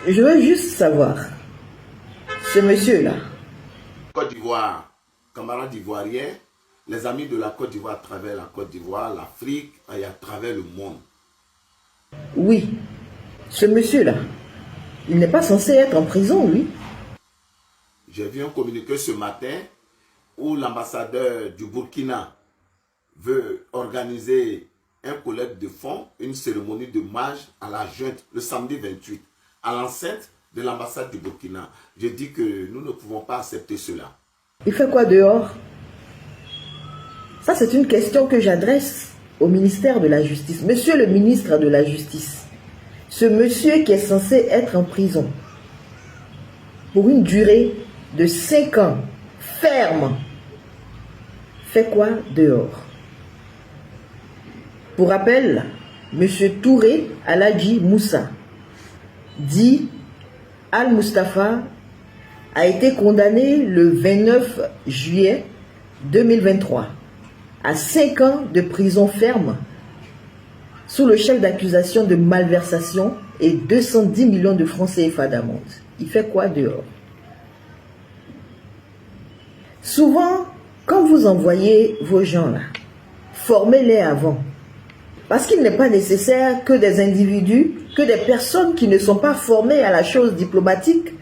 Je veux juste savoir, ce monsieur-là. Côte d'Ivoire, camarades ivoiriens, les amis de la Côte d'Ivoire à travers la Côte d'Ivoire, l'Afrique et à travers le monde. Oui, ce monsieur-là, il n'est pas censé être en prison, oui. J'ai vu un communiqué ce matin où l'ambassadeur du Burkina veut organiser un collecte de fonds, une cérémonie de hommage à la junte le samedi 28 à l'enceinte de l'ambassade du Burkina. Je dis que nous ne pouvons pas accepter cela. Il fait quoi dehors? Ça, c'est une question que j'adresse au ministère de la Justice. Monsieur le ministre de la Justice, ce monsieur qui est censé être en prison pour une durée de 5 ans, ferme, fait quoi dehors? Pour rappel, monsieur Touré Aladji Moussa, dit Al-Mustafa, a été condamné le 29 juillet 2023 à 5 ans de prison ferme sous le chef d'accusation de malversation et 210 millions de francs CFA d'amende. Il fait quoi dehors? Souvent, quand vous envoyez vos gens là, formez-les avant. Parce qu'il n'est pas nécessaire que des individus, que des personnes qui ne sont pas formées à la chose diplomatique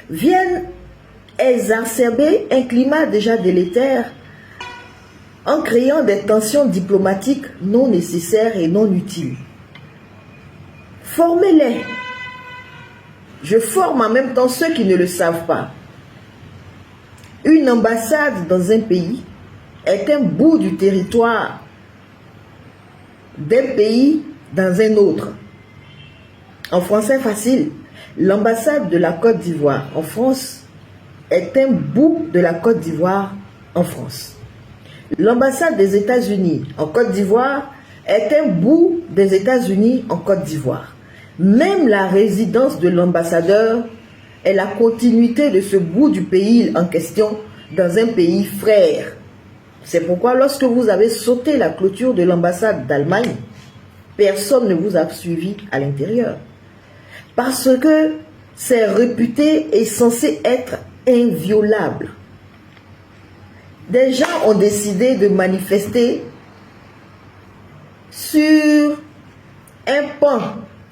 viennent exacerber un climat déjà délétère en créant des tensions diplomatiques non nécessaires et non utiles. Formez-les. Je forme en même temps ceux qui ne le savent pas. Une ambassade dans un pays est un bout du territoire d'un pays dans un autre. En français facile, l'ambassade de la Côte d'Ivoire en France est un bout de la Côte d'Ivoire en France. L'ambassade des États-Unis en Côte d'Ivoire est un bout des États-Unis en Côte d'Ivoire. Même la résidence de l'ambassadeur est la continuité de ce bout du pays en question dans un pays frère. C'est pourquoi lorsque vous avez sauté la clôture de l'ambassade d'Allemagne, personne ne vous a suivi à l'intérieur. Parce que c'est réputé et censé être inviolable. Des gens ont décidé de manifester sur un pan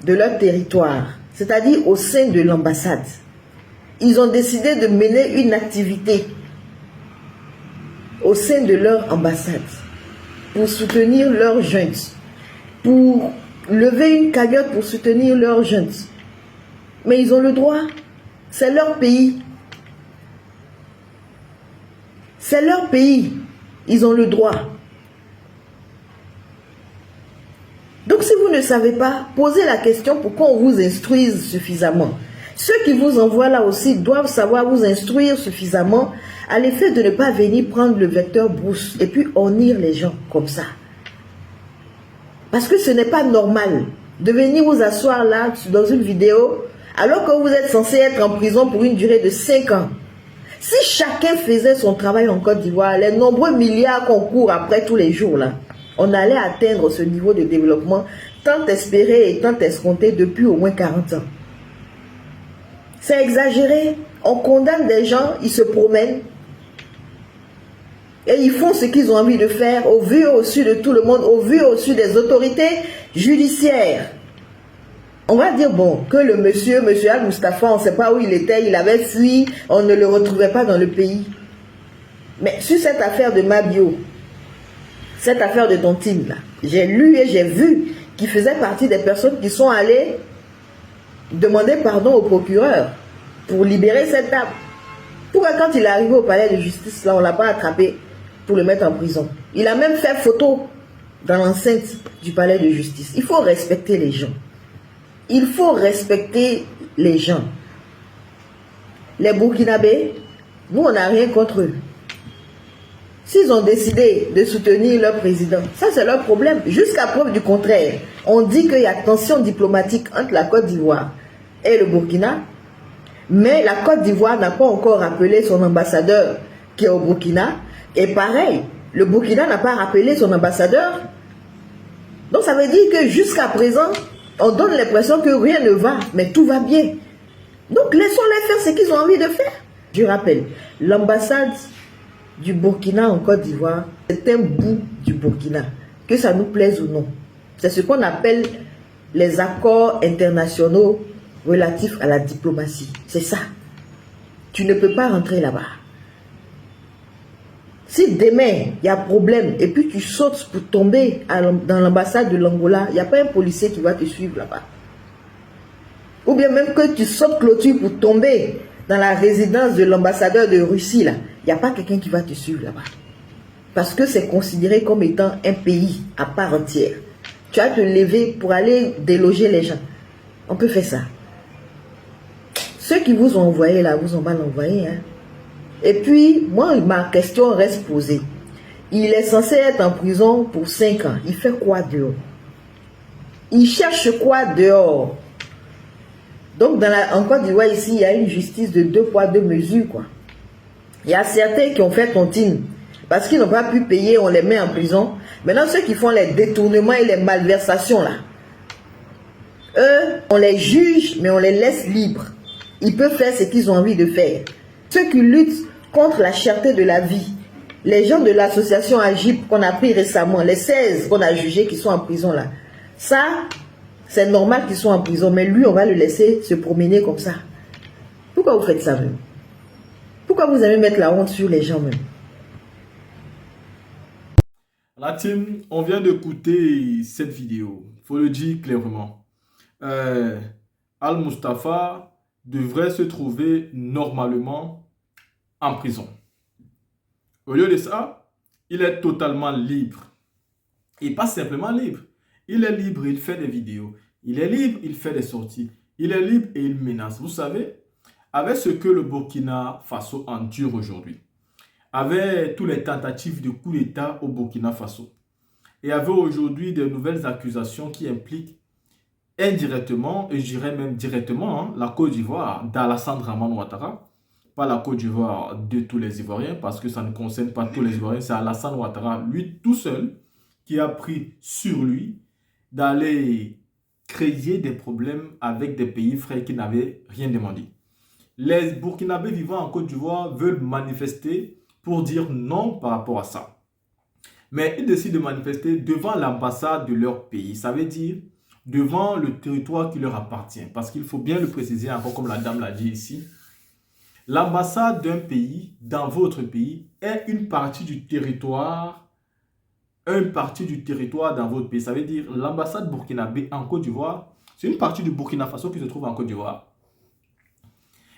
de leur territoire, c'est-à-dire au sein de l'ambassade. Ils ont décidé de mener une activité au sein de leur ambassade pour soutenir leur junte, pour lever une cagnotte pour soutenir leur junte. Mais ils ont le droit, c'est leur pays. C'est leur pays, ils ont le droit. Donc si vous ne savez pas, posez la question pour qu'on vous instruise suffisamment. Ceux qui vous envoient là aussi doivent savoir vous instruire suffisamment à l'effet de ne pas venir prendre le vecteur brousse et puis ornir les gens comme ça. Parce que ce n'est pas normal de venir vous asseoir là dans une vidéo alors que vous êtes censé être en prison pour une durée de 5 ans. Si chacun faisait son travail en Côte d'Ivoire, les nombreux milliards qu'on court après tous les jours là, on allait atteindre ce niveau de développement tant espéré et tant escompté depuis au moins 40 ans. C'est exagéré. On condamne des gens, ils se promènent et ils font ce qu'ils ont envie de faire au vu et au su de tout le monde, au vu et au su des autorités judiciaires. On va dire, bon, que le monsieur Al-Mustafa, on ne sait pas où il était, il avait fui, on ne le retrouvait pas dans le pays. Mais sur cette affaire de Mabio, cette affaire de Tontine, là, j'ai lu et j'ai vu qu'il faisait partie des personnes qui sont allées demander pardon au procureur pour libérer cette dame. Pourquoi quand il est arrivé au palais de justice, là, on ne l'a pas attrapé pour le mettre en prison? Il a même fait photo dans l'enceinte du palais de justice. Il faut respecter les gens. Il faut respecter les gens. Les Burkinabés, nous, on n'a rien contre eux. S'ils ont décidé de soutenir leur président, ça c'est leur problème. Jusqu'à preuve du contraire, on dit qu'il y a tension diplomatique entre la Côte d'Ivoire et le Burkina, mais la Côte d'Ivoire n'a pas encore appelé son ambassadeur qui est au Burkina, et pareil, le Burkina n'a pas rappelé son ambassadeur. Donc ça veut dire que jusqu'à présent, on donne l'impression que rien ne va, mais tout va bien. Donc laissons-les faire ce qu'ils ont envie de faire. Je rappelle, l'ambassade du Burkina en Côte d'Ivoire, c'est un bout du Burkina, que ça nous plaise ou non. C'est ce qu'on appelle les accords internationaux relatifs à la diplomatie. C'est ça. Tu ne peux pas rentrer là-bas. Si demain, il y a problème, et puis tu sautes pour tomber dans l'ambassade de l'Angola, il n'y a pas un policier qui va te suivre là-bas. Ou bien même que tu sautes clôture pour tomber dans la résidence de l'ambassadeur de Russie, là, il n'y a pas quelqu'un qui va te suivre là-bas. Parce que c'est considéré comme étant un pays à part entière. Tu vas te lever pour aller déloger les gens. On peut faire ça. Ceux qui vous ont envoyé là, vous ont mal envoyé. Hein? Et puis, moi, ma question reste posée. Il est censé être en prison pour 5 ans. Il fait quoi dehors? Il cherche quoi dehors? Donc, en Côte d'Ivoire, ici, il y a une justice de 2 poids 2 mesures, quoi. Il y a certains qui ont fait tontine. Parce qu'ils n'ont pas pu payer, on les met en prison. Maintenant, ceux qui font les détournements et les malversations, là, eux, on les juge, mais on les laisse libres. Ils peuvent faire ce qu'ils ont envie de faire. Ceux qui luttent contre la cherté de la vie, les gens de l'association AGIP qu'on a pris récemment, les 16 qu'on a jugés qui sont en prison là, ça, c'est normal qu'ils soient en prison, mais lui, on va le laisser se promener comme ça. Pourquoi vous faites ça même? Pourquoi vous allez mettre la honte sur les gens même? La team, on vient d'écouter cette vidéo, il faut le dire clairement. Al-Mustafa devrait se trouver normalement en prison. Au lieu de ça, il est totalement libre. Et pas simplement libre. Il est libre, il fait des vidéos. Il est libre, il fait des sorties. Il est libre et il menace. Vous savez, avec ce que le Burkina Faso endure aujourd'hui, avec toutes les tentatives de coup d'État au Burkina Faso, et avec aujourd'hui de nouvelles accusations qui impliquent indirectement, et je dirais même directement, hein, la Côte d'Ivoire d'Alassane Dramane Ouattara, pas la Côte d'Ivoire de tous les Ivoiriens, parce que ça ne concerne pas tous les Ivoiriens, c'est Alassane Ouattara, lui tout seul, qui a pris sur lui d'aller créer des problèmes avec des pays frères qui n'avaient rien demandé. Les Burkinabés vivant en Côte d'Ivoire veulent manifester pour dire non par rapport à ça. Mais ils décident de manifester devant l'ambassade de leur pays. Ça veut dire devant le territoire qui leur appartient. Parce qu'il faut bien le préciser, encore comme la dame l'a dit ici. L'ambassade d'un pays, dans votre pays, est une partie du territoire, dans votre pays. Ça veut dire l'ambassade burkinabé en Côte d'Ivoire, c'est une partie du Burkina Faso qui se trouve en Côte d'Ivoire.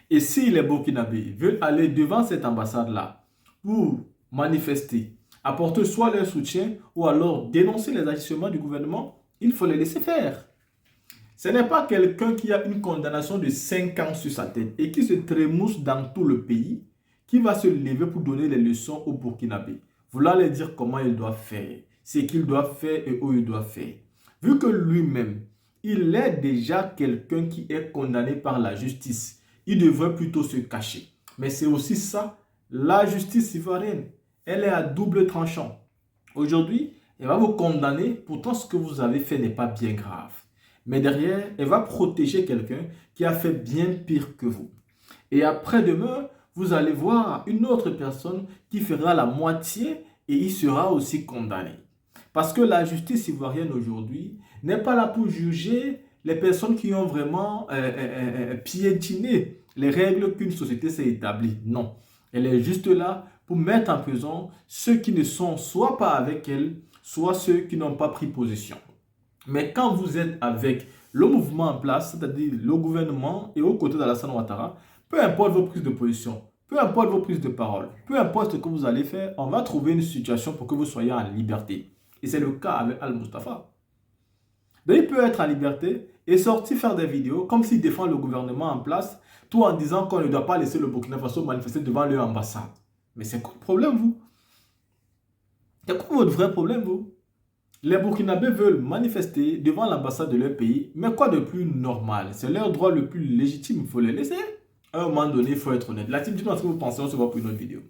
Et si les Burkinabés veulent aller devant cette ambassade-là pour manifester, apporter soit leur soutien ou alors dénoncer les agissements du gouvernement, il faut les laisser faire. Ce n'est pas quelqu'un qui a une condamnation de 5 ans sur sa tête et qui se trémousse dans tout le pays qui va se lever pour donner les leçons aux Burkinabés. Vouloir leur dire comment ils doivent faire, ce qu'ils doivent faire et où ils doivent faire. Vu que lui-même, il est déjà quelqu'un qui est condamné par la justice, il devrait plutôt se cacher. Mais c'est aussi ça, la justice ivoirienne. Elle est à double tranchant. Aujourd'hui, elle va vous condamner, pourtant ce que vous avez fait n'est pas bien grave. Mais derrière, elle va protéger quelqu'un qui a fait bien pire que vous. Et après-demain, vous allez voir une autre personne qui fera la moitié et il sera aussi condamné. Parce que la justice ivoirienne aujourd'hui n'est pas là pour juger les personnes qui ont vraiment piétiné les règles qu'une société s'est établie. Non, elle est juste là pour mettre en prison ceux qui ne sont soit pas avec elle, soit ceux qui n'ont pas pris position. Mais quand vous êtes avec le mouvement en place, c'est-à-dire le gouvernement et aux côtés d'Alassane Ouattara, peu importe vos prises de position, peu importe vos prises de parole, peu importe ce que vous allez faire, on va trouver une situation pour que vous soyez en liberté. Et c'est le cas avec Al-Mustafa. Donc il peut être en liberté et sortir faire des vidéos comme s'il défend le gouvernement en place, tout en disant qu'on ne doit pas laisser le Burkina Faso manifester devant leur ambassade. Mais c'est quoi le problème, vous? C'est quoi votre vrai problème, vous? Les Burkinabés veulent manifester devant l'ambassade de leur pays, mais quoi de plus normal? C'est leur droit le plus légitime, il faut les laisser. À un moment donné, il faut être honnête. La team, dites-moi ce que vous pensez, on se voit pour une autre vidéo.